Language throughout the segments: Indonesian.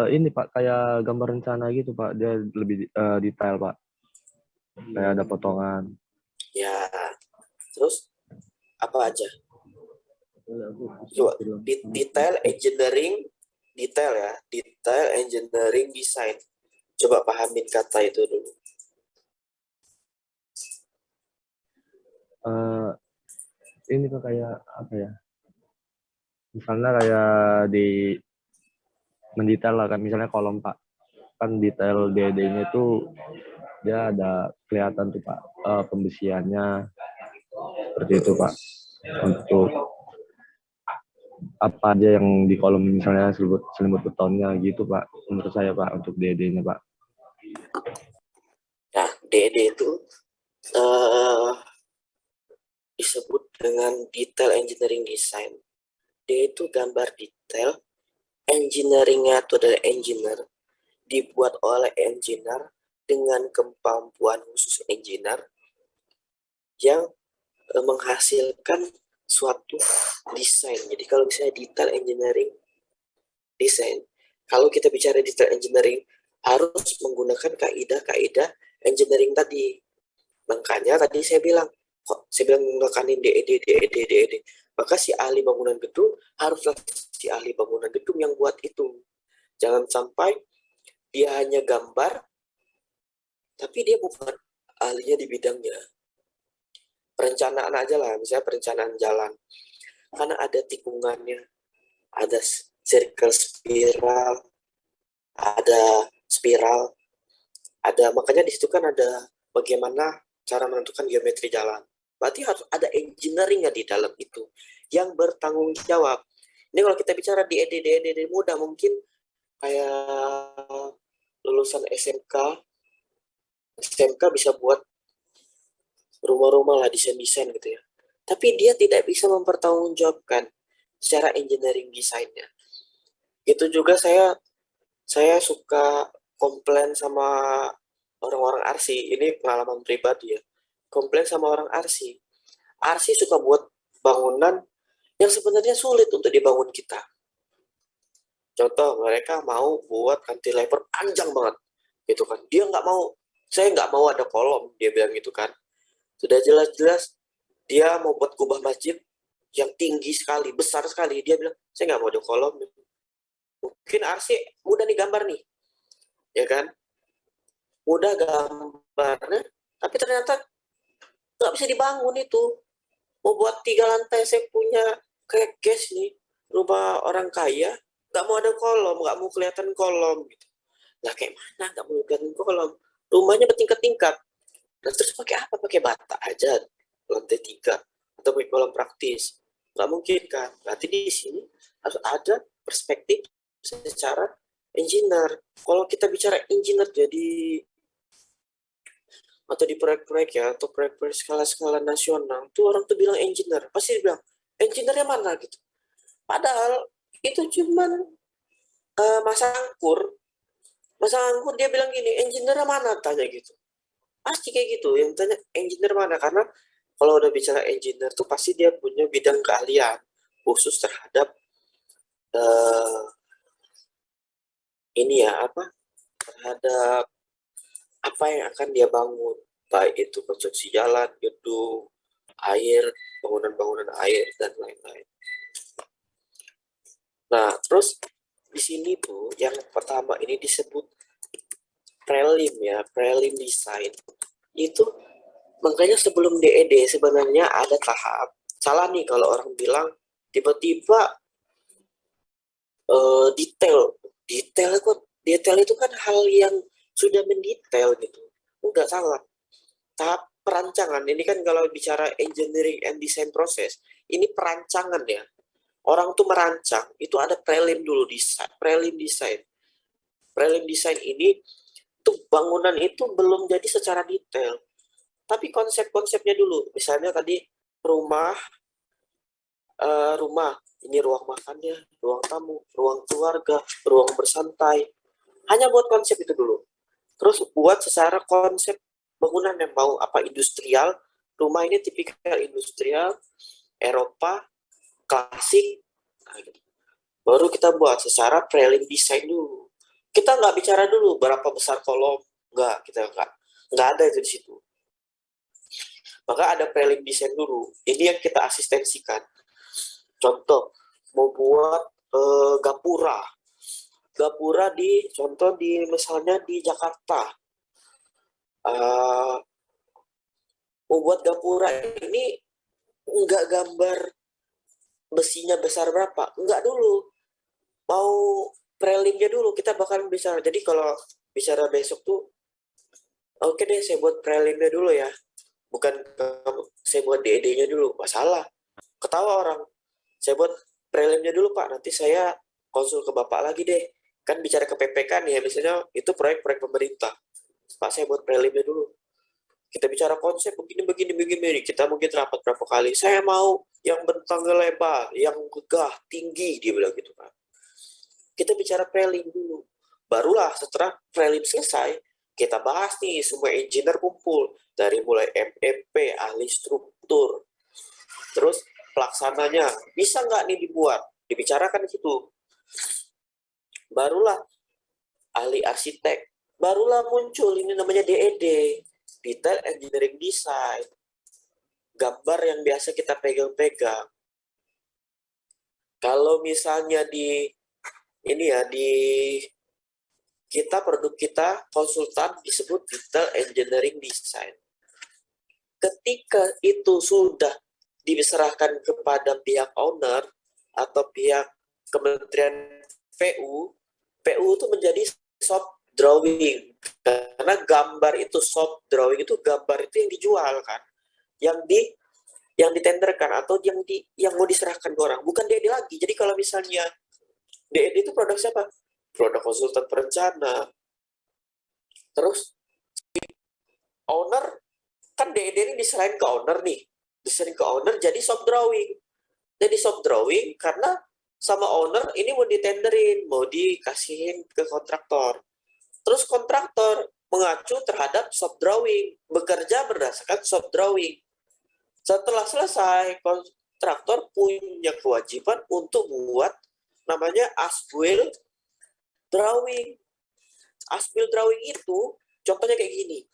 Ini Pak, kayak gambar rencana gitu Pak, dia lebih detail Pak, kayak ada potongan. Ya, terus apa aja? Coba detail engineering design. Coba pahamin kata itu dulu. Ini tuh kayak apa ya? Misalnya kayak di mendetail lah kan, misalnya kolom Pak, kan detail DD-nya itu dia ada kelihatan tuh Pak, pembesiannya seperti itu Pak. Untuk apa aja yang di kolom misalnya selimut betonnya gitu Pak, menurut saya Pak untuk DD-nya Pak. Nah, DED itu uh, disebut dengan detail engineering design. D itu gambar detail, engineeringnya itu adalah engineer, dibuat oleh engineer dengan kemampuan khusus engineer yang menghasilkan suatu desain. Jadi kalau misalnya detail engineering desain, kalau kita bicara detail engineering harus menggunakan kaidah-kaidah engineering tadi. Makanya tadi saya bilang, kok saya bilang menekanin DED. Maka si ahli bangunan gedung haruslah si ahli bangunan gedung yang buat itu. Jangan sampai dia hanya gambar, tapi dia bukan ahlinya di bidangnya. Perencanaan aja lah, misalnya perencanaan jalan. Karena ada tikungannya, ada circle spiral, ada makanya di situ kan ada bagaimana cara menentukan geometri jalan. Berarti harus ada engineering di dalam itu yang bertanggung jawab. Ini kalau kita bicara di ED mudah mungkin kayak lulusan SMK bisa buat rumah-rumah lah, desain-desain gitu ya. Tapi dia tidak bisa mempertanggungjawabkan secara engineering desainnya. Itu juga saya suka komplain sama orang-orang arsi. Ini pengalaman pribadi ya. Komplain sama orang arsi. Arsi suka buat bangunan yang sebenarnya sulit untuk dibangun kita. Contoh, mereka mau buat cantilever panjang banget, gitu kan. Dia nggak mau, saya nggak mau ada kolom, dia bilang gitu kan. Sudah jelas-jelas dia mau buat kubah masjid yang tinggi sekali, besar sekali. Dia bilang, saya nggak mau ada kolom. Mungkin arsi mudah nih gambar nih, ya kan? Mudah gambarnya, tapi ternyata nggak bisa dibangun itu. Mau buat 3 lantai, saya punya kayak gas nih, rumah orang kaya, nggak mau ada kolom, nggak mau kelihatan kolom gitu. Lah kayak mana nggak mau kelihatan kolom? Rumahnya bertingkat-tingkat. Nah, terus pakai apa? Pakai bata aja lantai 3 atau pakai kolom praktis? Nggak mungkin kan? Berarti di sini harus ada perspektif secara engineer. Kalau kita bicara engineer jadi atau di proyek-proyek ya atau proyek-proyek skala-skala nasional tuh orang tuh bilang engineer pasti bilang engineernya mana gitu padahal itu cuman masang angkur dia bilang gini engineernya mana tanya gitu pasti kayak gitu yang tanya engineer mana karena kalau udah bicara engineer tuh pasti dia punya bidang keahlian khusus terhadap uh, ini ya apa terhadap apa yang akan dia bangun baik itu konstruksi jalan gedung air, bangunan-bangunan air, dan lain-lain. Nah, terus di sini tuh yang pertama ini disebut prelim ya, prelim design. Itu makanya sebelum DED sebenarnya ada tahap. Salah nih kalau orang bilang tiba-tiba detail. Detail itu kan hal yang sudah mendetail gitu. Enggak salah. Tahap perancangan ini kan kalau bicara engineering and design proses, ini perancangan ya. Orang tuh merancang, itu ada prelim dulu, prelim design. Prelim design ini tuh bangunan itu belum jadi secara detail. Tapi konsep-konsepnya dulu. Misalnya tadi rumah, rumah ini ruang makannya, ruang tamu, ruang keluarga, ruang bersantai. Hanya buat konsep itu dulu. Terus buat secara konsep bangunan yang mau apa industrial. Rumah ini tipikal industrial, Eropa, klasik. Nah, gitu. baru kita buat secara prelim desain dulu. Kita nggak bicara dulu berapa besar kolom, nggak ada itu di situ. Maka ada prelim desain dulu. Ini yang kita asistensikan. Contoh, mau buat gapura. Gapura contoh misalnya di Jakarta. Uh, mau buat gapura ini nggak gambar besinya besar berapa. Nggak dulu. Mau prelimnya dulu. Kita bakal bicara. Jadi kalau bicara besok tuh, oke deh saya buat prelimnya dulu ya. Bukan saya buat DED-nya dulu. Masalah. Ketawa orang. Saya buat prelimnya dulu Pak, nanti saya konsul ke Bapak lagi deh. Kan bicara ke PPK nih ya, misalnya itu proyek-proyek pemerintah. Pak, saya buat prelimnya dulu. Kita bicara konsep begini. Kita mungkin rapat berapa kali. Saya mau yang bentangnya lebar, yang gegah, tinggi, dia bilang gitu kan. Kita bicara prelim dulu. Barulah setelah prelim selesai, kita bahas nih semua engineer kumpul. Dari mulai MEP, ahli struktur, terus pelaksananya bisa nggak nih dibuat, dibicarakan di situ. Barulah ahli arsitek, barulah muncul ini namanya DED, detail engineering design, gambar yang biasa kita pegang-pegang. Kalau misalnya di produk kita konsultan disebut detail engineering design. Ketika itu sudah diserahkan kepada pihak owner atau pihak Kementerian PU itu menjadi soft drawing. Karena gambar itu soft drawing itu gambar itu yang dijual kan, yang ditenderkan atau yang mau diserahkan ke orang, bukan DED lagi. Jadi kalau misalnya DED itu produk siapa? Produk konsultan perencana. Terus owner kan DED ini diserahin ke owner nih, diserahin ke owner jadi soft drawing. Jadi soft drawing karena sama owner ini mau ditenderin, mau dikasihin ke kontraktor. Terus kontraktor mengacu terhadap soft drawing, bekerja berdasarkan soft drawing. Setelah selesai, kontraktor punya kewajiban untuk buat namanya as-built drawing. As-built drawing itu contohnya kayak gini.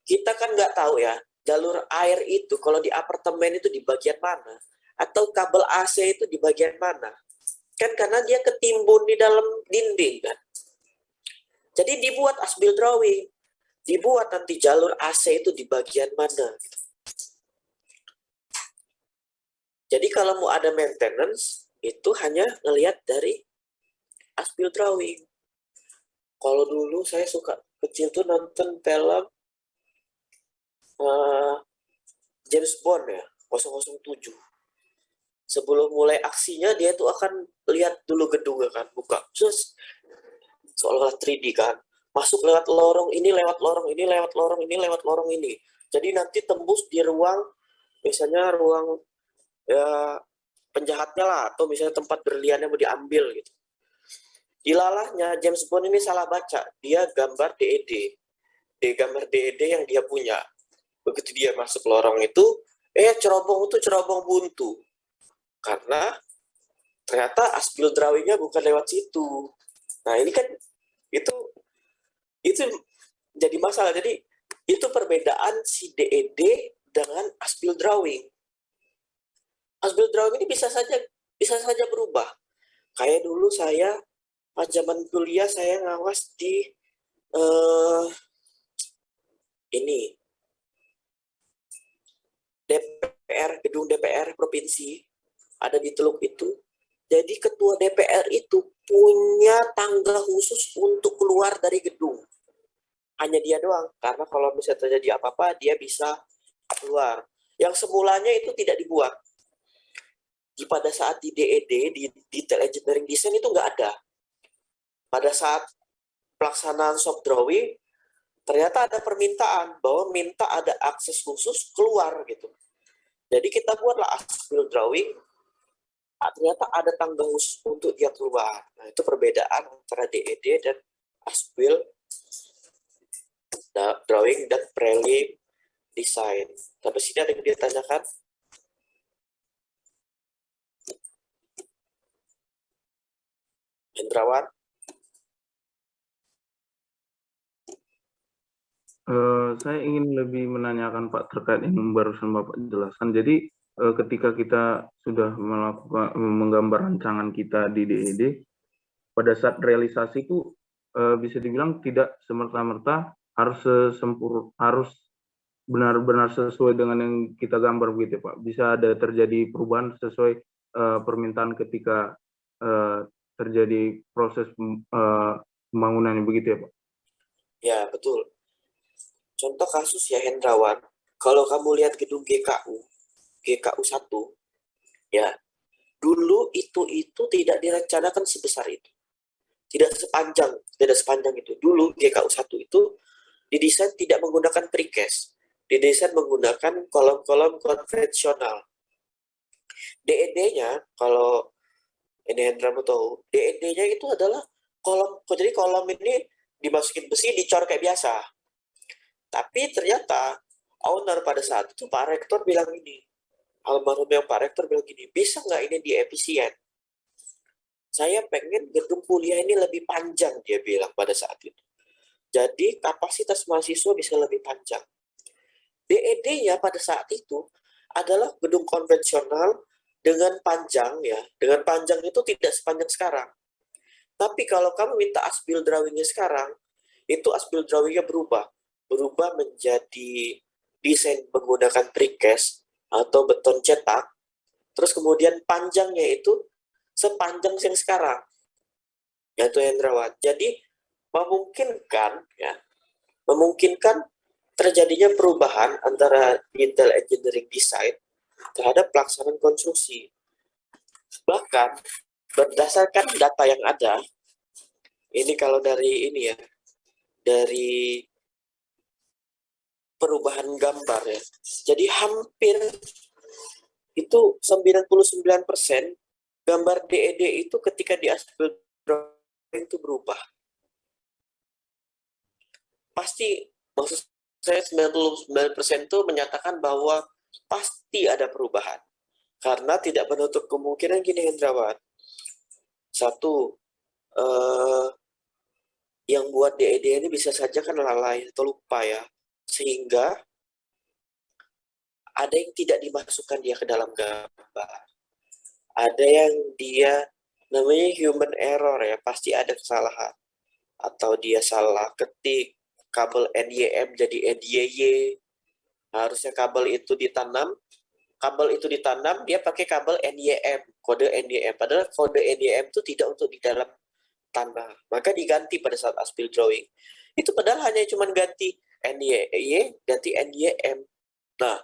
Kita kan nggak tahu ya, jalur air itu kalau di apartemen itu di bagian mana, atau kabel AC itu di bagian mana. Kan karena dia ketimbun di dalam dinding kan. Jadi dibuat as-built drawing, dibuat nanti jalur AC itu di bagian mana. Jadi kalau mau ada maintenance, itu hanya ngelihat dari as-built drawing. Kalau dulu saya suka kecil tuh nonton film James Bond ya, 007. Sebelum mulai aksinya dia tuh akan lihat dulu gedungnya kan, buka. Terus seolah-olah 3D kan. Masuk lewat lorong ini, lewat lorong ini, lewat lorong ini, lewat lorong ini. Jadi nanti tembus di ruang, misalnya ruang ya, penjahatnya lah, atau misalnya tempat berliannya mau diambil gitu. Dilalahnya James Bond ini salah baca, dia gambar DED. Gambar DED yang dia punya. Begitu dia masuk lorong itu, cerobong itu cerobong buntu. Karena ternyata as-built drawing-nya bukan lewat situ. Nah ini kan itu jadi masalah. Jadi itu perbedaan si DED dengan as-built drawing. As-built drawing ini bisa saja berubah. Kayak dulu saya pas zaman kuliah saya ngawas di ini gedung DPR provinsi ada di Teluk itu. Jadi ketua DPR itu punya tangga khusus untuk keluar dari gedung. Hanya dia doang, karena kalau misalnya terjadi apa-apa dia bisa keluar. Yang semulanya itu tidak dibuat. Pada saat di DED, di Detail Engineering Design itu nggak ada. Pada saat pelaksanaan soft drawing, ternyata ada permintaan bahwa minta ada akses khusus keluar gitu. Jadi kita buatlah as-built drawing, ternyata ada tangga khusus untuk dia keluar. Nah itu perbedaan antara DED dan as-built drawing dan prelim design. Tapi sini ada yang dia tanyakan. Hendrawan. Saya ingin lebih menanyakan Pak terkait yang barusan Bapak jelaskan. Jadi ketika kita sudah melakukan menggambar rancangan kita di DED, pada saat realisasi itu bisa dibilang tidak semerta-merta harus benar-benar sesuai dengan yang kita gambar begitu ya Pak. Bisa ada terjadi perubahan sesuai permintaan ketika terjadi proses pembangunannya begitu ya Pak. Ya, betul. Contoh kasus ya Hendrawan, kalau kamu lihat gedung GKU 1, ya, dulu itu tidak direncanakan sebesar itu. Tidak sepanjang itu. Dulu GKU 1 itu didesain tidak menggunakan precast. Didesain menggunakan kolom-kolom konvensional. DED-nya, kalau ini Hendra mau tahu, DED-nya itu adalah kolom. Jadi kolom ini dimasukin besi, dicor kayak biasa. Tapi ternyata owner pada saat itu Pak Rektor bilang ini, almarhum yang Pak Rektor bilang gini, bisa nggak ini diefisien? Saya pengen gedung kuliah ini lebih panjang, dia bilang pada saat itu. Jadi kapasitas mahasiswa bisa lebih panjang. DED-nya pada saat itu adalah gedung konvensional dengan panjang ya, dengan panjang itu tidak sepanjang sekarang. Tapi kalau kamu minta asbil drawingnya sekarang, itu asbil drawingnya berubah menjadi desain menggunakan precast atau beton cetak, terus kemudian panjangnya itu sepanjang yang sekarang, yaitu Hendrawan. Jadi memungkinkan terjadinya perubahan antara detail engineering design terhadap pelaksanaan konstruksi. Bahkan berdasarkan data yang ada, ini kalau dari ini ya, dari perubahan gambar ya. Jadi hampir itu 99% gambar DED itu ketika di asbel drawing itu berubah. Pasti, maksud saya 99% itu menyatakan bahwa pasti ada perubahan. Karena tidak menutup kemungkinan gini Hendrawan. Satu, yang buat DED ini bisa saja kan lalai atau lupa ya. Sehingga ada yang tidak dimasukkan dia ke dalam gambar. Ada yang dia namanya human error ya, pasti ada kesalahan. Atau dia salah ketik kabel NYM jadi NYY. Harusnya kabel itu ditanam, dia pakai kabel NYM, kode NYM. Padahal kode NYM itu tidak untuk di dalam tanah. Maka diganti pada saat asbil drawing. Itu padahal hanya cuma ganti NYY, ganti NYM. Nah,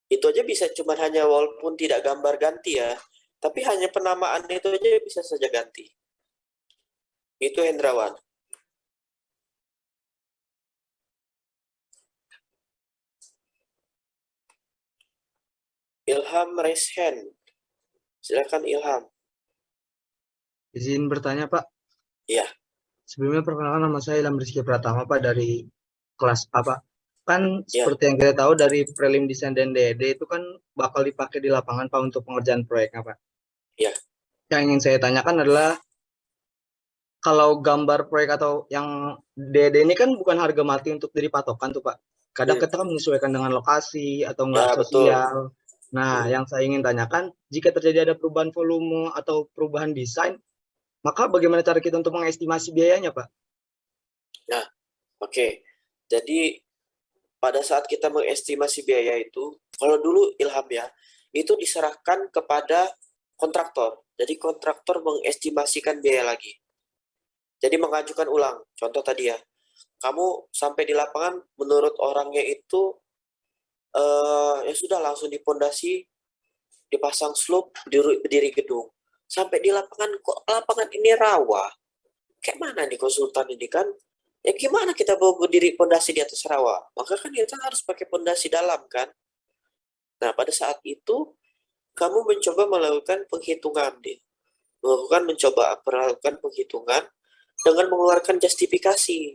itu aja bisa cuma hanya walaupun tidak gambar ganti ya, tapi hanya penamaan itu aja bisa saja ganti. Itu Hendrawan. Ilham raise hand. Silakan Ilham. Izin bertanya, Pak. Iya. Sebelumnya perkenalkan, nama saya Ilham Rizky Pratama, Pak, dari kelas apa? Kan Ya. seperti yang kita tahu dari prelim desain dan DED itu kan bakal dipakai di lapangan, Pak, untuk pengerjaan proyeknya, Pak. Iya. Yang ingin saya tanyakan adalah kalau gambar proyek atau yang DED ini kan bukan harga mati untuk jadi patokan tuh, Pak. Kadang kita kan menyesuaikan dengan lokasi atau enggak Ya, sosial. Nah, yang saya ingin tanyakan, jika terjadi ada perubahan volume atau perubahan desain, maka bagaimana cara kita untuk mengestimasi biayanya, Pak? Nah, oke. Jadi pada saat kita mengestimasi biaya itu, kalau dulu Ilham ya, itu diserahkan kepada kontraktor. Jadi kontraktor mengestimasikan biaya lagi. Jadi mengajukan ulang. Contoh tadi ya, kamu sampai di lapangan menurut orangnya itu ya sudah langsung dipondasi, dipasang slope, berdiri gedung. Sampai di lapangan, kok lapangan ini rawa? Kayak mana nih konsultan ini kan? Ya gimana kita mau berdiri pondasi di atas rawa? Maka kan kita harus pakai pondasi dalam kan? Nah pada saat itu kamu mencoba melakukan penghitungan deh. Mencoba melakukan penghitungan dengan mengeluarkan justifikasi.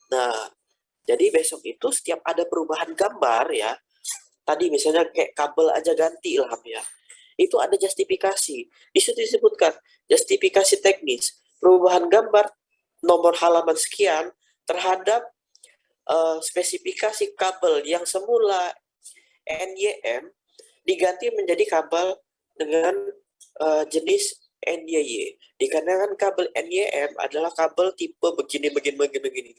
Nah, jadi besok itu setiap ada perubahan gambar ya, tadi misalnya kayak kabel aja ganti Ilham ya, itu ada justifikasi. Di situ disebutkan justifikasi teknis, perubahan gambar nomor halaman sekian terhadap spesifikasi kabel yang semula NYM diganti menjadi kabel dengan jenis NYY. Dikarenakan kabel NYM adalah kabel tipe begini.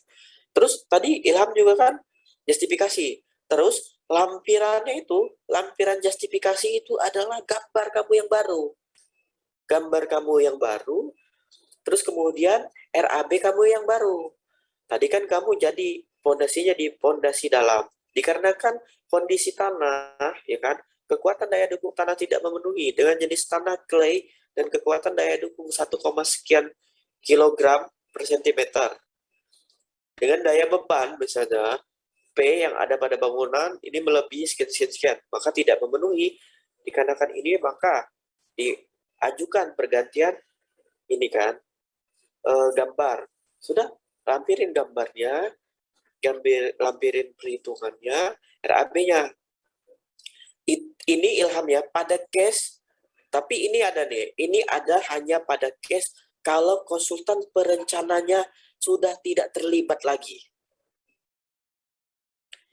Terus tadi Ilham juga kan justifikasi. Terus lampirannya itu, lampiran justifikasi itu adalah gambar kamu yang baru. Gambar kamu yang baru, terus kemudian RAB kamu yang baru. Tadi kan kamu jadi fondasinya di fondasi dalam. Dikarenakan kondisi tanah, ya kan, kekuatan daya dukung tanah tidak memenuhi dengan jenis tanah clay dan kekuatan daya dukung 1, sekian kilogram per sentimeter. Dengan daya beban misalnya P yang ada pada bangunan ini melebihi sekian, maka tidak memenuhi. Dikarenakan ini maka diajukan pergantian ini kan gambar. Sudah lampirin gambarnya, lampirin perhitungannya, RAB-nya. Ini Ilham ya pada case, tapi ini ada nih, ini ada hanya pada case kalau konsultan perencananya sudah tidak terlibat lagi.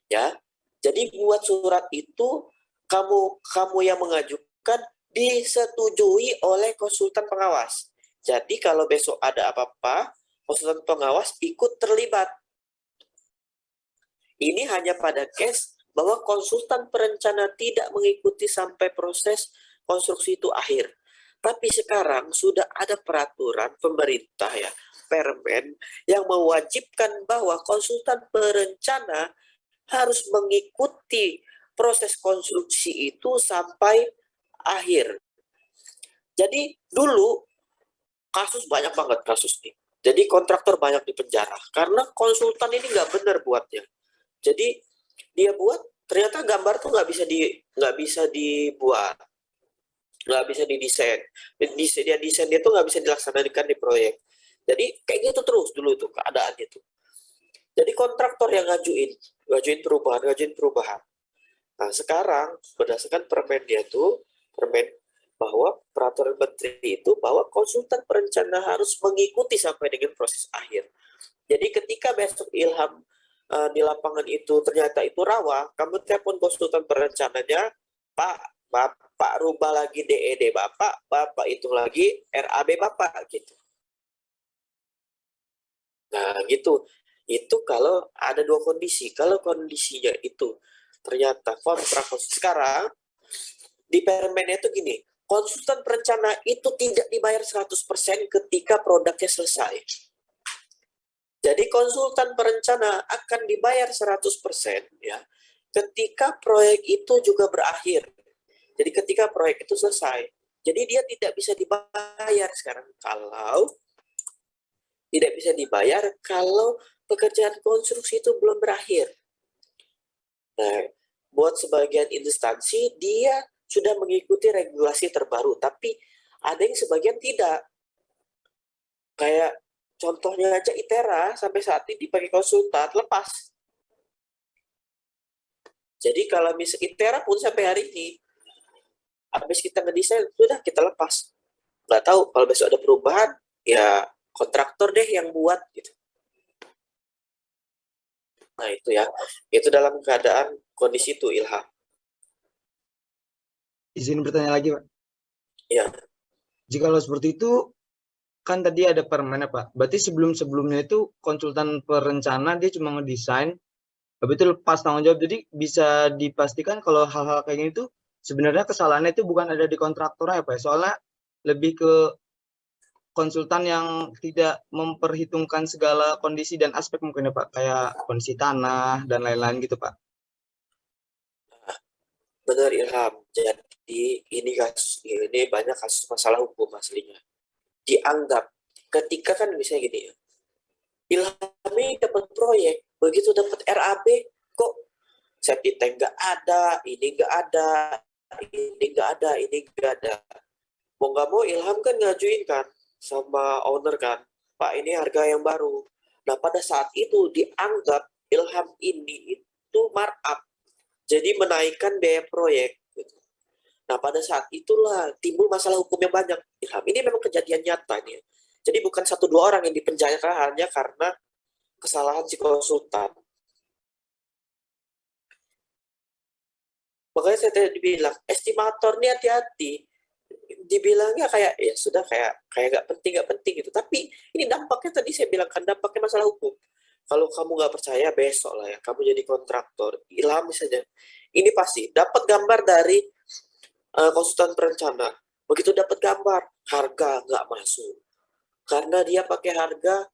Ya, jadi buat surat itu kamu yang mengajukan disetujui oleh konsultan pengawas. Jadi kalau besok ada apa-apa, konsultan pengawas ikut terlibat. Ini hanya pada case bahwa konsultan perencana tidak mengikuti sampai proses konstruksi itu akhir. Tapi sekarang sudah ada peraturan pemerintah ya, Permen, yang mewajibkan bahwa konsultan perencana harus mengikuti proses konstruksi itu sampai akhir. Jadi dulu banyak banget kasus nih. Jadi kontraktor banyak dipenjara karena konsultan ini nggak benar buatnya. Jadi dia buat ternyata gambar tuh nggak bisa dibuat, nggak bisa didesain. Dia desain dia tuh nggak bisa dilaksanakan di proyek. Jadi kayak gitu terus dulu tuh keadaannya tuh. Jadi kontraktor yang ngajuin perubahan. Nah sekarang berdasarkan permennya tuh, permen bahwa peraturan menteri itu bahwa konsultan perencana harus mengikuti sampai dengan proses akhir. Jadi ketika besok Ilham di lapangan itu ternyata itu rawa, kamu telepon konsultan perencananya, Bapak rubah lagi DED Bapak hitung lagi RAB Bapak gitu. Nah gitu. Itu kalau ada dua kondisi. Kalau kondisinya itu ternyata kontrak sekarang di permennya itu gini, konsultan perencana itu tidak dibayar 100% ketika produknya selesai. Jadi konsultan perencana akan dibayar 100% ya ketika proyek itu juga berakhir. Jadi ketika proyek itu selesai. Jadi dia tidak bisa dibayar sekarang kalau pekerjaan konstruksi itu belum berakhir. Nah, buat sebagian instansi dia sudah mengikuti regulasi terbaru, tapi ada yang sebagian tidak. Kayak contohnya aja ITERA sampai saat ini dipakai konsultan lepas. Jadi kalau misalnya ITERA pun sampai hari ini, habis kita ngedesain sudah kita lepas. Nggak tahu kalau besok ada perubahan, ya kontraktor deh yang buat gitu. Nah itu ya, itu dalam keadaan kondisi itu Ilham. Izin bertanya lagi, Pak. Ya. Jika kalau seperti itu, kan tadi ada permen ya, Pak. Berarti sebelumnya itu konsultan perencana dia cuma ngedesain, habis itu lepas tanggung jawab. Jadi bisa dipastikan kalau hal-hal kayak gini tuh sebenarnya kesalahannya itu bukan ada di kontraktornya ya, Pak. Soalnya lebih ke konsultan yang tidak memperhitungkan segala kondisi dan aspek mungkin ya Pak, kayak kondisi tanah dan lain-lain gitu Pak. Benar Ilham. Jadi ini banyak kasus masalah hukum aslinya. Dianggap ketika kan misalnya gini ya, Ilham ini dapat proyek, begitu dapat RAB kok safety tank nggak ada, ini nggak ada, ini nggak ada, ini nggak ada. Mau nggak mau Ilham kan ngajuin kan sama owner kan, Pak ini harga yang baru. Nah pada saat itu dianggap Ilham ini itu markup, jadi menaikkan biaya proyek. Gitu. Nah, pada saat itulah timbul masalah hukum yang banyak. Ilham, ini memang kejadian nyata nih. Jadi bukan 1-2 orang yang dipenjara hanya karena kesalahan si konsultan. Makanya saya tadi dibilang, estimator nih hati-hati. Dibilangnya kayak, ya sudah kayak gak penting gitu. Tapi ini dampaknya tadi saya bilang kan, dampaknya masalah hukum. Kalau kamu nggak percaya, besok lah ya, kamu jadi kontraktor. Ilham saja. Ini pasti dapat gambar dari konsultan perencana. Begitu dapat gambar, harga nggak masuk. Karena dia pakai harga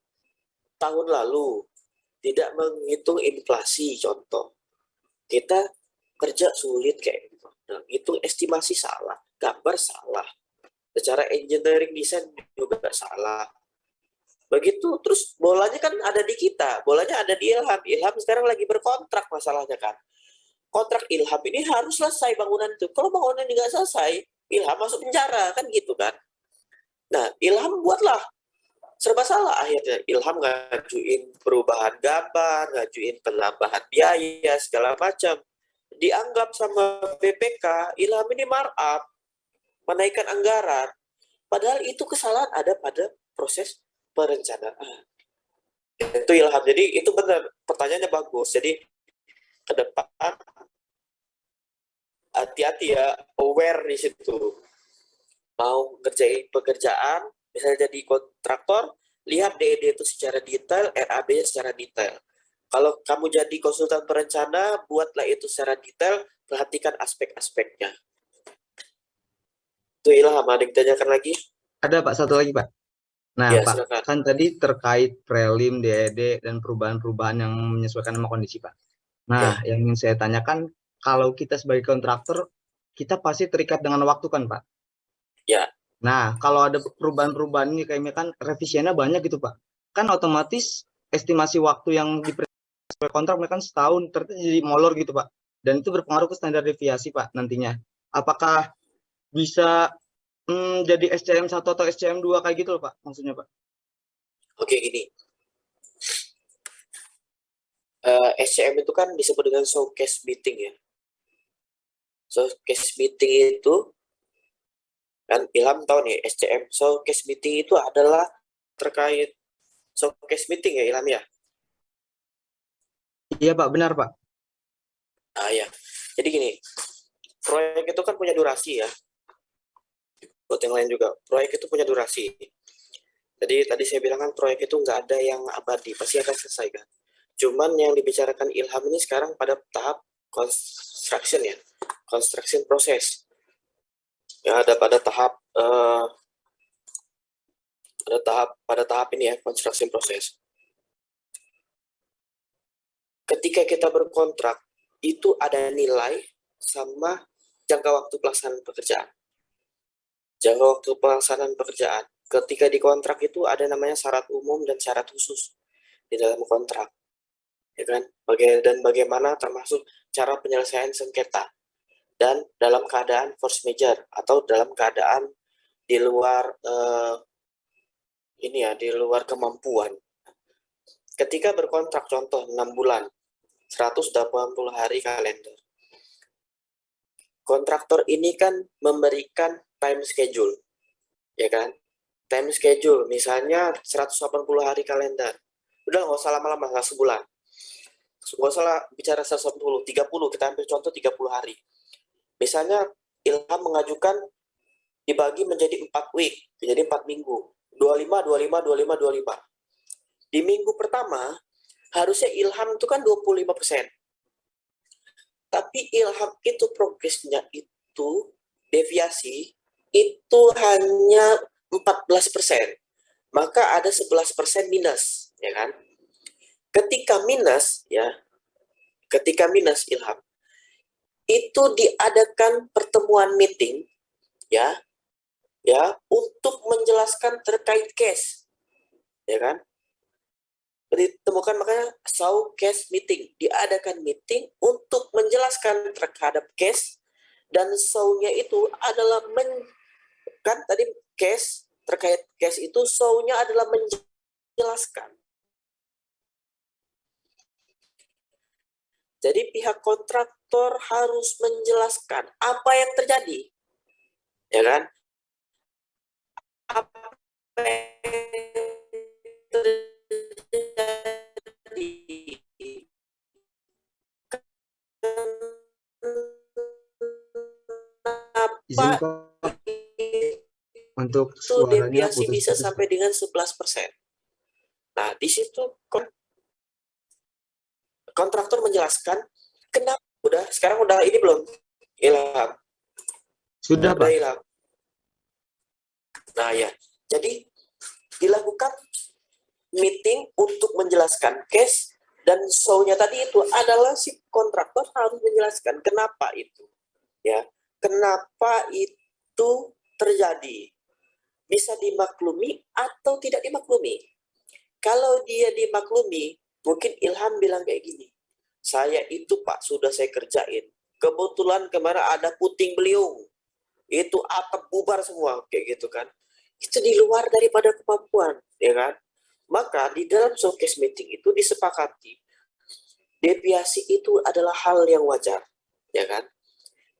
tahun lalu, tidak menghitung inflasi, contoh. Kita kerja sulit kayak gitu. Nah, hitung estimasi salah, gambar salah. Secara engineering design juga salah. Begitu, terus bolanya kan ada di kita, bolanya ada di Ilham. Ilham sekarang lagi berkontrak masalahnya kan. Kontrak Ilham ini harus selesai bangunan itu. Kalau bangunan ini nggak selesai, Ilham masuk penjara, kan gitu kan. Nah, Ilham buatlah serba salah akhirnya. Ilham ngajuin perubahan gambar, ngajuin penambahan biaya, segala macam. Dianggap sama BPK, Ilham ini markup, menaikkan anggaran. Padahal itu kesalahan ada pada proses perencanaan. Itu Ilham. Jadi itu benar, pertanyaannya bagus. Jadi ke depan hati-hati ya, aware di situ. Mau ngerjain pekerjaan, misalnya jadi kontraktor, lihat DED itu secara detail, RAB secara detail. Kalau kamu jadi konsultan perencana, buatlah itu secara detail, perhatikan aspek-aspeknya. Itu Ilham, ada yang ditanyakan lagi? Ada Pak, satu lagi Pak. Nah Ya, Pak, silakan. kan tadi terkait prelim, DED, dan perubahan-perubahan yang menyesuaikan sama kondisi Pak. Nah, yang ingin saya tanyakan, kalau kita sebagai kontraktor, kita pasti terikat dengan waktu kan Pak? Ya. Nah, kalau ada perubahan-perubahan ini kayaknya kan revisinya banyak gitu Pak. Kan otomatis estimasi waktu yang diperoleh kontrak mereka kan setahun, ternyata jadi molor gitu Pak. Dan itu berpengaruh ke standar deviasi Pak nantinya. Apakah bisa jadi SCM 1 atau SCM 2 kayak gitu loh Pak, maksudnya Pak? Oke, gini. SCM itu kan disebut dengan showcase meeting ya. Showcase meeting itu, kan Ilham tahu nih, SCM. Showcase meeting itu adalah terkait showcase meeting ya Ilham ya? Iya Pak, benar Pak. Ya. Jadi gini, proyek itu kan punya durasi ya. Buat yang lain juga, proyek itu punya durasi. Jadi tadi saya bilang kan proyek itu nggak ada yang abadi, pasti akan selesai kan. Cuman yang dibicarakan Ilham ini sekarang pada tahap construction ya, construction proses. Ya, ada pada tahap pada tahap ini ya, construction proses. Ketika kita berkontrak, itu ada nilai sama jangka waktu pelaksanaan pekerjaan. Jangka waktu pelaksanaan pekerjaan. Ketika di kontrak itu ada namanya syarat umum dan syarat khusus di dalam kontrak. Ya kan? Dan bagaimana termasuk cara penyelesaian sengketa. Dan dalam keadaan force majeure atau dalam keadaan di luar di luar kemampuan. Ketika berkontrak contoh 6 bulan, 180 hari kalender. Kontraktor ini kan memberikan time schedule, ya kan? Time schedule, misalnya 180 hari kalender. Udah nggak usah lama-lama, nggak sebulan. Nggak usah bicara 180, 30, kita ambil contoh 30 hari. Misalnya Ilham mengajukan dibagi menjadi 4 week, menjadi 4 minggu. 25, 25, 25, 25. Di minggu pertama, harusnya Ilham itu kan 25%. Tapi Ilham itu progresnya itu, deviasi, itu hanya 14%. Maka ada 11% minus, ya kan? Ketika minus Ilham, itu diadakan pertemuan meeting, ya, untuk menjelaskan terkait case, ya kan? Ditemukan makanya showcase meeting, diadakan meeting untuk menjelaskan terhadap case, dan show-nya itu adalah kan tadi case, terkait case itu show-nya adalah menjelaskan. Jadi pihak kontraktor harus menjelaskan apa yang terjadi. ya kan? Apa yang terjadi? Izin Kenapa Pak untuk itu suaranya deviasi bisa putus-putus sampai Pak. dengan 11%? Nah, di situ kontraktor menjelaskan kenapa sekarang udah ini belum hilang, Sudah udah Pak. hilang. Nah ya, jadi dilakukan meeting untuk menjelaskan case dan show-nya tadi itu adalah si kontraktor harus menjelaskan kenapa itu, ya, kenapa itu terjadi, bisa dimaklumi atau tidak dimaklumi. Kalau dia dimaklumi, mungkin Ilham bilang kayak gini, saya itu Pak sudah saya kerjain, kebetulan kemarin ada puting beliung, itu atap bubar semua kayak gitu kan, itu di luar daripada kemampuan, ya kan. Maka di dalam showcase meeting itu disepakati deviasi itu adalah hal yang wajar, ya kan,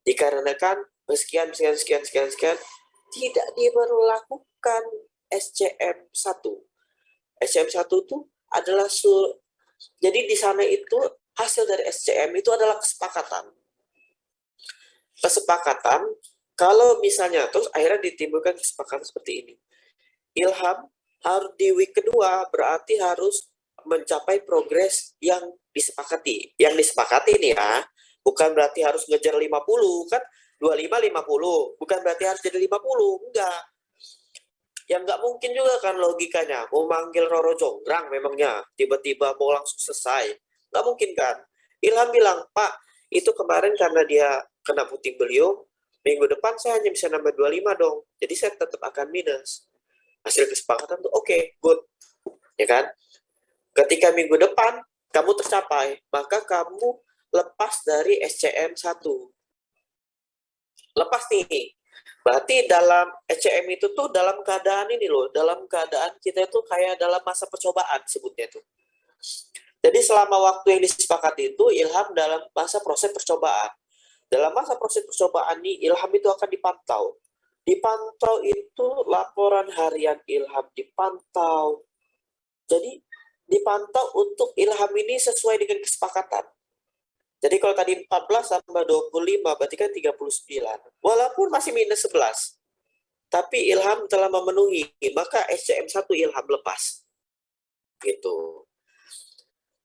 dikarenakan sekian tidak diberlakukan SCM1. SCM1 itu adalah jadi di sana itu hasil dari SCM itu adalah kesepakatan kalau misalnya terus akhirnya ditimbulkan kesepakatan seperti ini. Ilham harus di week kedua berarti harus mencapai progres yang disepakati. Yang disepakati nih ya, bukan berarti harus ngejar 50 kan, 25 50, bukan berarti harus jadi 50, enggak. Yang nggak mungkin juga kan logikanya, mau manggil Roro Jonggrang memangnya, tiba-tiba mau langsung selesai. Nggak mungkin kan. Ilham bilang, Pak, itu kemarin karena dia kena puting beliung, minggu depan saya hanya bisa nambah 25 dong. Jadi saya tetap akan minus. Hasil kesepakatan tuh oke, good. Ya kan? Ketika minggu depan kamu tercapai, maka kamu lepas dari SCM 1. Lepas nih. Berarti dalam SCM itu tuh dalam keadaan ini loh, dalam keadaan kita itu kayak dalam masa percobaan sebutnya tuh. Jadi selama waktu yang disepakati itu Ilham dalam masa proses percobaan. Dalam masa proses percobaan ini Ilham itu akan dipantau. Dipantau itu laporan harian Ilham dipantau. Jadi dipantau untuk Ilham ini sesuai dengan kesepakatan. Jadi kalau tadi 14 tambah 25 berarti kan 39. Walaupun masih minus 11. Tapi Ilham telah memenuhi, maka SCM1 Ilham lepas. Gitu.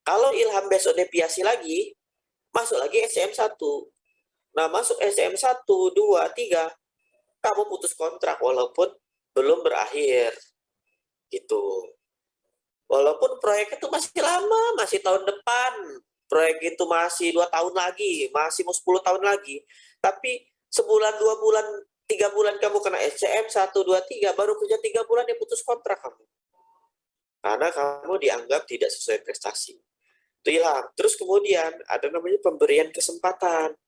Kalau Ilham besok deviasi lagi, masuk lagi SCM1. Nah, masuk SCM1, 2, 3, kamu putus kontrak walaupun belum berakhir. Gitu. Walaupun proyek itu masih lama, masih tahun depan. Proyek itu masih 2 tahun lagi, masih mau 10 tahun lagi. Tapi sebulan, 2 bulan, 3 bulan kamu kena SCM 1, 2, 3, baru kerja 3 bulan ya putus kontrak kamu. Karena kamu dianggap tidak sesuai prestasi. Itu hilang. Terus kemudian ada namanya pemberian kesempatan.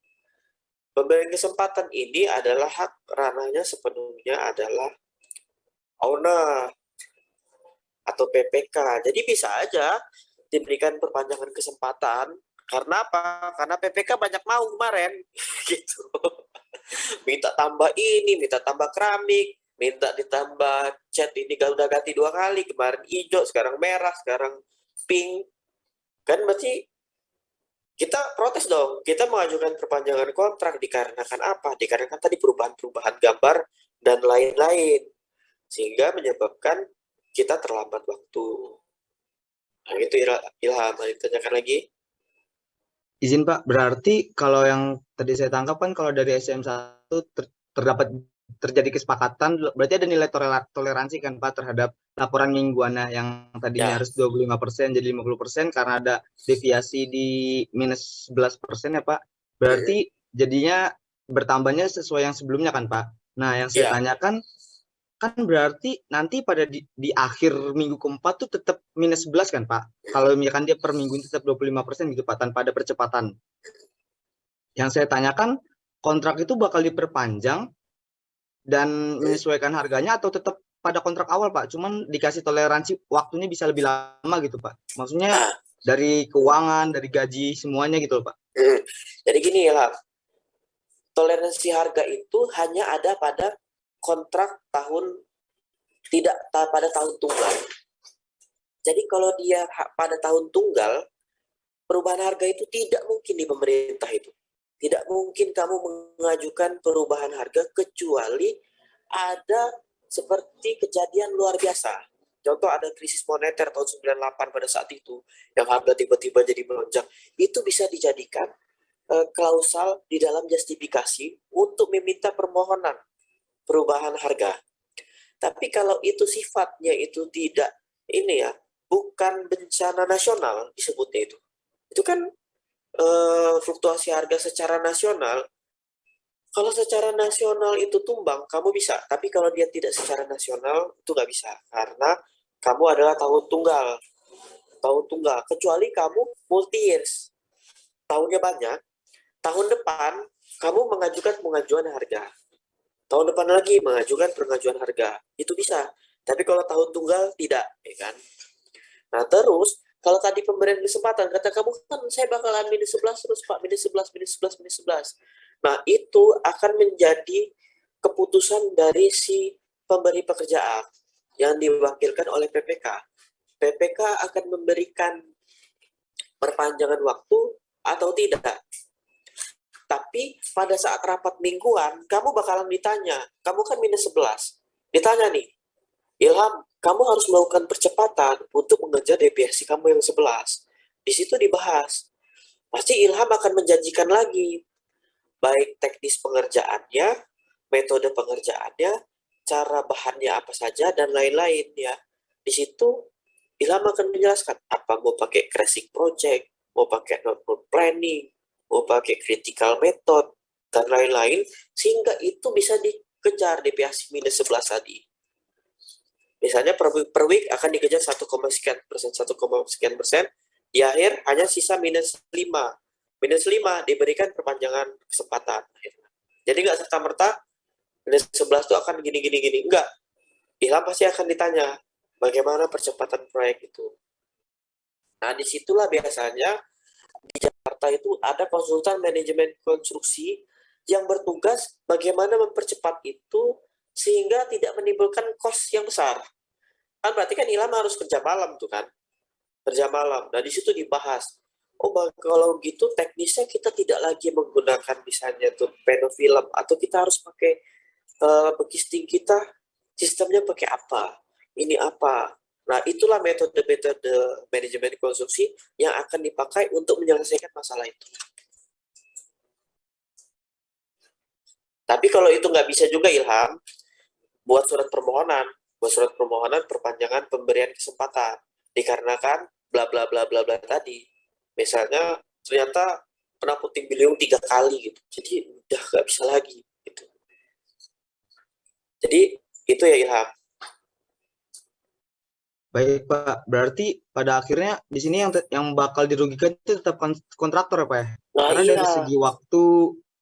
Pemberian kesempatan ini adalah hak ranahnya sepenuhnya adalah owner atau PPK. Jadi bisa aja diberikan perpanjangan kesempatan. Karena apa? Karena PPK banyak mau kemarin. Gitu. Minta tambah ini, minta tambah keramik, minta ditambah cat ini udah ganti 2 kali. Kemarin hijau, sekarang merah, sekarang pink. Kan berarti kita protes dong. Kita mengajukan perpanjangan kontrak dikarenakan apa? Dikarenakan tadi perubahan-perubahan gambar dan lain-lain. Sehingga menyebabkan kita terlambat waktu. Nah, itu Ilham. Ditanyakan lagi? Izin Pak, berarti kalau yang tadi saya tangkap kan kalau dari SM1 terdapat terjadi kesepakatan, berarti ada nilai toleransi kan Pak terhadap laporan mingguannya yang tadinya Ya. harus 25% jadi 50% karena ada deviasi di minus 11% ya Pak. Berarti jadinya bertambahnya sesuai yang sebelumnya kan Pak. Nah, yang saya Ya. tanyakan kan berarti nanti pada di akhir minggu keempat tuh tetap minus 11 kan Pak? Kalau misalkan dia per minggu tetap 25% gitu Pak, tanpa ada percepatan. Yang saya tanyakan, kontrak itu bakal diperpanjang dan menyesuaikan harganya atau tetap pada kontrak awal Pak? Cuman dikasih toleransi waktunya bisa lebih lama gitu Pak. Maksudnya dari keuangan, dari gaji, semuanya gitu Pak. Jadi gini ya, toleransi harga itu hanya ada pada kontrak pada tahun tunggal. Jadi kalau dia pada tahun tunggal, perubahan harga itu tidak mungkin di pemerintah itu. Tidak mungkin kamu mengajukan perubahan harga kecuali ada seperti kejadian luar biasa. Contoh ada krisis moneter tahun 98 pada saat itu, yang harga tiba-tiba jadi melonjak. Itu bisa dijadikan klausal di dalam justifikasi untuk meminta permohonan perubahan harga. Tapi kalau itu sifatnya itu tidak bukan bencana nasional disebutnya itu. Itu kan fluktuasi harga secara nasional. Kalau secara nasional itu tumbang, kamu bisa. Tapi kalau dia tidak secara nasional, itu nggak bisa. Karena kamu adalah tahun tunggal. Tahun tunggal. Kecuali kamu multi years. Tahunnya banyak. Tahun depan, kamu mengajukan pengajuan harga. Tahun depan lagi mengajukan pengajuan harga. Itu bisa. Tapi kalau tahun tunggal, tidak. Ya kan? Nah, terus, kalau tadi pemberian kesempatan, kata kamu kan saya bakalan -11 terus Pak, -11, -11, -11. Nah, itu akan menjadi keputusan dari si pemberi pekerjaan yang diwakilkan oleh PPK. PPK akan memberikan perpanjangan waktu atau tidak. Tapi pada saat rapat mingguan, kamu bakalan ditanya, kamu kan -11. Ditanya nih, Ilham, kamu harus melakukan percepatan untuk mengejar deviasi kamu yang 11. Di situ dibahas. Pasti Ilham akan menjanjikan lagi, baik teknis pengerjaannya, metode pengerjaannya, cara bahannya apa saja, dan lain-lain ya. Di situ Ilham akan menjelaskan apa mau pakai crashing project, mau pakai notebook planning, mau pakai critical method, dan lain-lain, sehingga itu bisa dikejar deviasi -11 tadi. Misalnya per week akan dikejar 1,sekian persen, di akhir hanya sisa -5. -5 diberikan perpanjangan kesempatan. Jadi nggak serta-merta -11 itu akan gini. Enggak. Ilham pasti akan ditanya, bagaimana percepatan proyek itu. Nah, disitulah biasanya di Jakarta itu ada konsultan manajemen konstruksi yang bertugas bagaimana mempercepat itu sehingga tidak menimbulkan cost yang besar. Kan berarti kan Ilham harus kerja malam tuh kan. Kerja malam. Nah, di situ dibahas. Oh, kalau gitu teknisnya kita tidak lagi menggunakan misalnya tuh penofilm atau kita harus pakai bekisting kita sistemnya pakai apa? Ini apa? Nah, itulah metode-metode manajemen konstruksi yang akan dipakai untuk menyelesaikan masalah itu. Tapi kalau itu nggak bisa juga Ilham, buat surat permohonan perpanjangan pemberian kesempatan dikarenakan bla bla bla bla bla tadi. Misalnya ternyata pernah puting beliung 3 kali gitu, jadi udah nggak bisa lagi gitu. Jadi itu ya Ilham. Baik Pak, berarti pada akhirnya di sini yang bakal dirugikan itu tetap kontraktor ya Pak ya? Nah, Karena iya. dari segi waktu,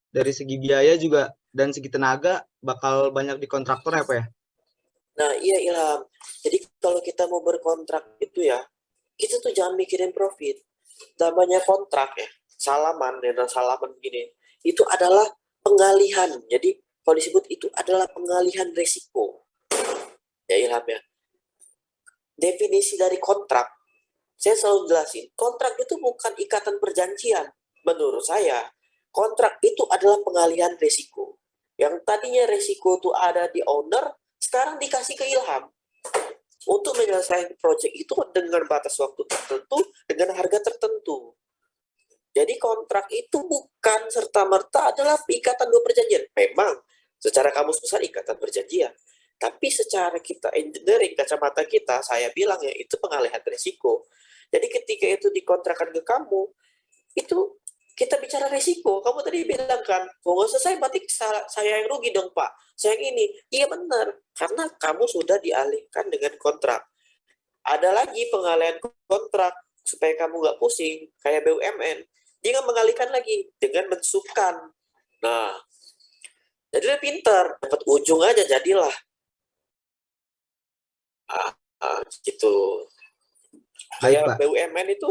dari segi biaya juga, dan segi tenaga bakal banyak di kontraktor ya Pak ya? Nah, iya Ilham. Jadi kalau kita mau berkontrak itu ya, kita tuh jangan mikirin profit. Namanya kontrak ya, salaman gini. Itu adalah pengalihan. Jadi kalau disebut itu adalah pengalihan risiko. Ya Ilham ya. Definisi dari kontrak, saya selalu jelasin, kontrak itu bukan ikatan perjanjian. Menurut saya, kontrak itu adalah pengalihan risiko. Yang tadinya risiko itu ada di owner, sekarang dikasih ke Ilham untuk menyelesaikan proyek itu dengan batas waktu tertentu, dengan harga tertentu. Jadi kontrak itu bukan serta-merta adalah ikatan dua perjanjian. Memang secara kamus besar ikatan perjanjian. Tapi secara kita engineering, kacamata kita, saya bilang ya itu pengalihan risiko. Jadi ketika itu dikontrakkan ke kamu, itu kita bicara risiko. Kamu tadi bilang kan, nggak selesai berarti saya yang rugi dong Pak. Saya yang ini. Iya benar, karena kamu sudah dialihkan dengan kontrak. Ada lagi pengalihan kontrak supaya kamu nggak pusing, kayak BUMN. Dia mengalihkan lagi dengan mensubkan. Nah, jadi pintar, dapat ujung aja jadilah. Gitu. Kayak BUMN itu,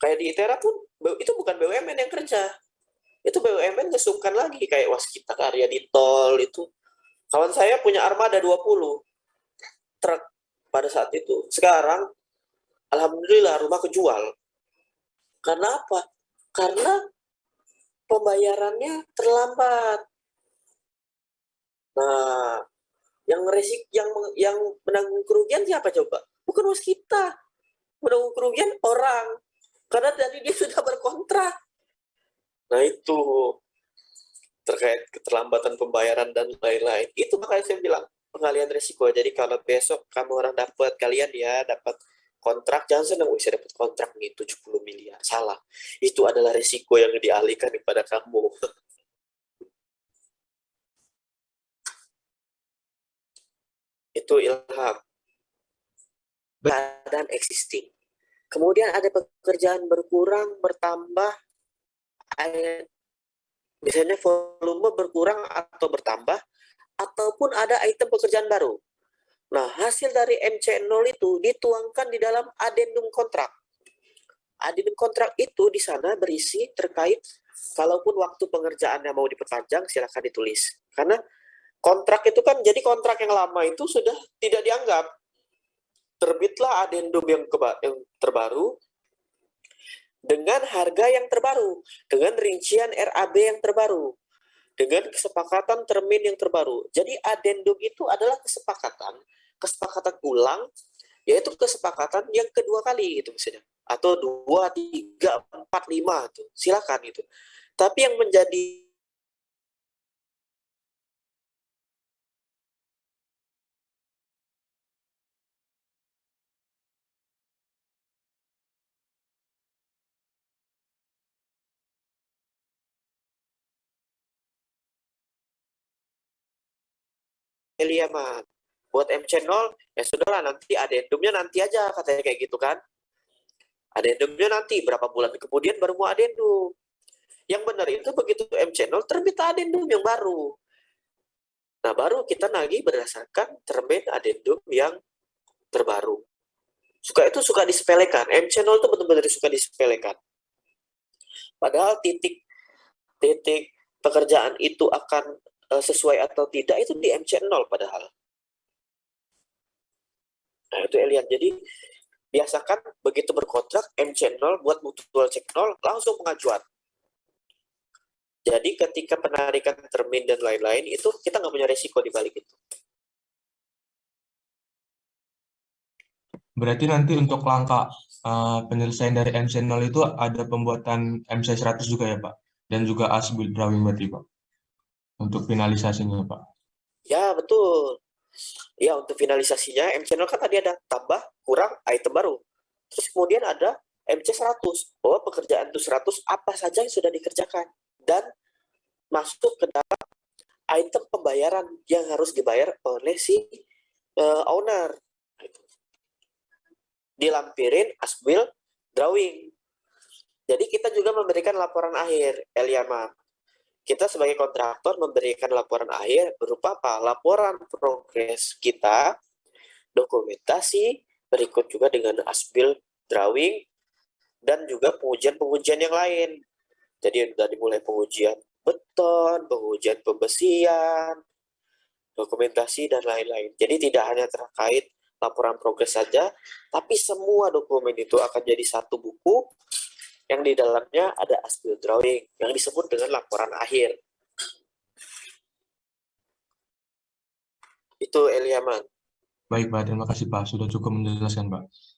kayak di ITERA pun, itu bukan BUMN yang kerja. Itu BUMN ngesubkan lagi, kayak Waskita Karya di tol itu. Kawan saya punya armada 20 truk pada saat itu. Sekarang, alhamdulillah rumah kejual. Karena apa? Karena pembayarannya terlambat. Nah, yang menanggung kerugian siapa coba? Bukan kita. Menanggung kerugian orang. Karena tadi dia sudah berkontrak. Nah, itu terkait keterlambatan pembayaran dan lain-lain. Itu makanya saya bilang pengalian risiko. Jadi kalau besok kamu orang kalian ya dapat kontrak, jangan senang bisa dapat kontrak nih 70 miliar. Salah. Itu adalah risiko yang dialihkan kepada kamu. Itu Ilham. Keadaan existing. Kemudian ada pekerjaan berkurang, bertambah, misalnya volume berkurang atau bertambah, ataupun ada item pekerjaan baru. Nah, hasil dari MC0 itu dituangkan di dalam adendum kontrak. Adendum kontrak itu di sana berisi terkait kalaupun waktu pengerjaannya mau diperpanjang, silakan ditulis. Karena kontrak itu kan, jadi kontrak yang lama itu sudah tidak dianggap. Terbitlah adendum yang terbaru dengan harga yang terbaru, dengan rincian RAB yang terbaru, dengan kesepakatan termin yang terbaru. Jadi adendum itu adalah kesepakatan ulang, yaitu kesepakatan yang kedua kali itu misalnya, atau 2, 3, 4, 5 itu silakan itu. Tapi yang menjadi Eliaman buat MC0 ya sudahlah, nanti adendumnya nanti aja katanya kayak gitu kan. Adendumnya nanti berapa bulan kemudian baru mau adendum. Yang benar itu begitu MC0 terbit adendum yang baru. Nah, baru kita nagih berdasarkan termin adendum yang terbaru. Suka disepelekan. MC0 itu benar-benar suka disepelekan. Padahal titik pekerjaan itu akan sesuai atau tidak itu di MC0 padahal. Nah, itu Elian. Jadi biasakan begitu berkontrak MC0 buat mutual check 0 langsung pengajuan. Jadi ketika penarikan termin dan lain-lain itu kita nggak punya resiko di balik itu. Berarti nanti untuk langkah penyelesaian dari MC0 itu ada pembuatan MC100 juga ya Pak? Dan juga as-built drawing berarti Pak? Untuk finalisasinya Pak? Ya, betul. Ya, untuk finalisasinya MC0 kan tadi ada tambah, kurang, item baru. Terus kemudian ada MC100. Bahwa pekerjaan itu 100 apa saja yang sudah dikerjakan. Dan masuk ke dalam item pembayaran yang harus dibayar oleh si owner. Dilampirin as-built drawing. Jadi kita juga memberikan laporan akhir, Eliaman. Kita sebagai kontraktor memberikan laporan akhir berupa apa? Laporan progres kita, dokumentasi, berikut juga dengan as-built drawing, dan juga pengujian-pengujian yang lain. Jadi dari mulai pengujian beton, pengujian pembesian, dokumentasi, dan lain-lain. Jadi tidak hanya terkait laporan progres saja, tapi semua dokumen itu akan jadi satu buku yang di dalamnya ada as-built drawing yang disebut dengan laporan akhir. Itu Eliaman. Baik Pak, terima kasih Pak. Sudah cukup menjelaskan Pak.